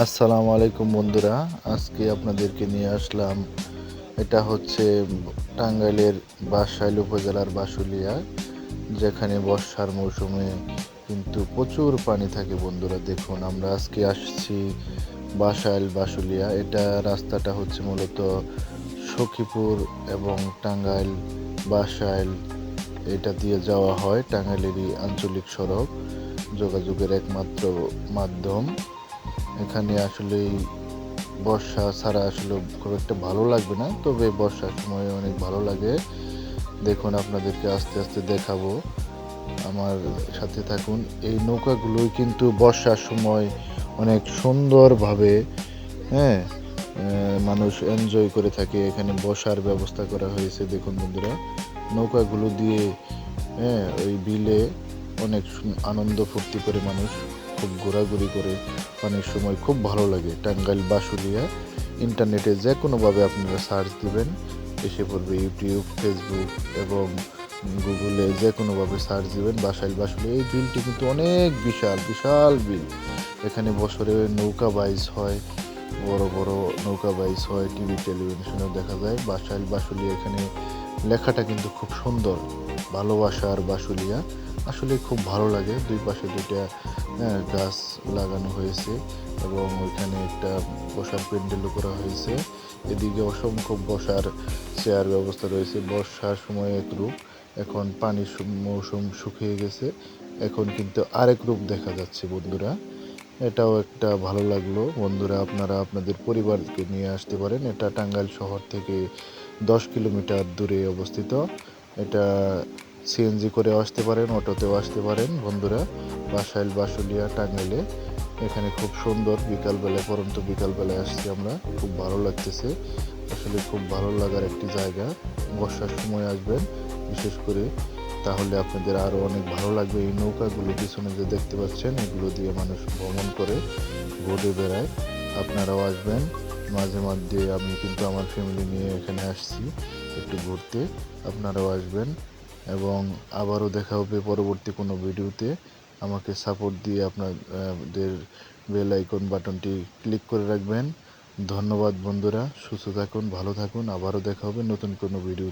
আসসালামু আলাইকুম বন্ধুরা, আজকে আপনাদেরকে নিয়ে আসলাম। এটা হচ্ছে টাঙ্গাইলের বাসাইল উপজেলার বাসুলিয়া, যেখানে বর্ষার মৌসুমে কিন্তু প্রচুর পানি থাকে। বন্ধুরা দেখুন, আমরা আজকে আসছি বাসাইল বাসুলিয়া। এটা রাস্তাটা হচ্ছে মূলত সখীপুর এবং টাঙ্গাইল বাসাইল, এটা দিয়ে যাওয়া হয়। টাঙ্গাইলেরই আঞ্চলিক সড়ক, যোগাযোগের একমাত্র মাধ্যম। এখানে আসলেই বর্ষা ছাড়া আসলে খুব একটা ভালো লাগবে না, তবে বর্ষার সময় অনেক ভালো লাগে। দেখুন, আপনাদেরকে আস্তে আস্তে দেখাবো, আমার সাথে থাকুন। এই নৌকাগুলোই কিন্তু বর্ষার সময় অনেক সুন্দরভাবে, হ্যাঁ, মানুষ এনজয় করে থাকে। এখানে বসার ব্যবস্থা করা হয়েছে। দেখুন বন্ধুরা, নৌকাগুলো দিয়ে, হ্যাঁ, ওই বিলে অনেক আনন্দ ফুর্তি করে মানুষ, খুব ঘোরাঘুরি করে। অনেক সময় খুব ভালো লাগে। টাঙ্গাইল বাসুলিয়া, ইন্টারনেটে যে কোনোভাবে আপনারা সার্চ দিবেন, এসে পড়বে। ইউটিউব, ফেসবুক এবং গুগলে যে কোনোভাবে সার্চ দিবেন বাসাইল বাসুলিয়া। এই বিলটি কিন্তু অনেক বিশাল বিশাল বিল। এখানে বছরে নৌকা বাইচ হয়, বড় বড় নৌকা বাইচ হয়। টিভি টেলিভিশনেও দেখা যায় বাসাইল বাসুলিয়া। এখানে লেখাটা কিন্তু খুব সুন্দর, ভালোবাসার বাসুলিয়া। আসলে খুব ভালো লাগে। দুই পাশে দুইটা, হ্যাঁ, গাছ লাগানো হয়েছে এবং ওইখানে একটা বসার প্যান্ডেলও করা হয়েছে। এদিকে অসংখ্য বসার চেয়ার ব্যবস্থা রয়েছে। বর্ষার সময় এক রূপ, এখন পানির মৌসুম শুকিয়ে গেছে, এখন কিন্তু আরেক রূপ দেখা যাচ্ছে বন্ধুরা। এটাও একটা ভালো লাগলো। বন্ধুরা, আপনারা আপনাদের পরিবারকে নিয়ে আসতে পারেন। এটা টাঙ্গাইল শহর থেকে 10 কিলোমিটার দূরে অবস্থিত। এটা সিএনজি করে আসতে পারেন, অটোতেও আসতে পারেন বন্ধুরা। বাসাইল বাসুলিয়া টাঙ্গাইলে, এখানে খুব সুন্দর। বিকালবেলায়, পরন্ত বিকালবেলায় আসছি আমরা, খুব ভালো লাগতেছে। আসলে খুব ভালো লাগার একটি জায়গা। বর্ষার সময় আসবেন বিশেষ করে, তাহলে আপনাদের আরও অনেক ভালো লাগবে। এই নৌকাগুলো পিছনে যে দেখতে পাচ্ছেন, এগুলো দিয়ে মানুষ ভ্রমণ করে, ঘুরে বেড়ায়। আপনারাও আসবেন মাঝে মধ্যে। আমি কিন্তু আমার ফ্যামিলি নিয়ে এখানে আসছি একটু ঘুরতে। আপনারাও আসবেন এবং আবারও দেখা হবে পরবর্তী কোনো ভিডিওতে। আমাকে সাপোর্ট দিয়ে আপনাদের বেল আইকন বাটনটি ক্লিক করে রাখবেন। ধন্যবাদ বন্ধুরা, সুস্থ থাকুন, ভালো থাকুন। আবারও দেখা হবে নতুন কোনো ভিডিও।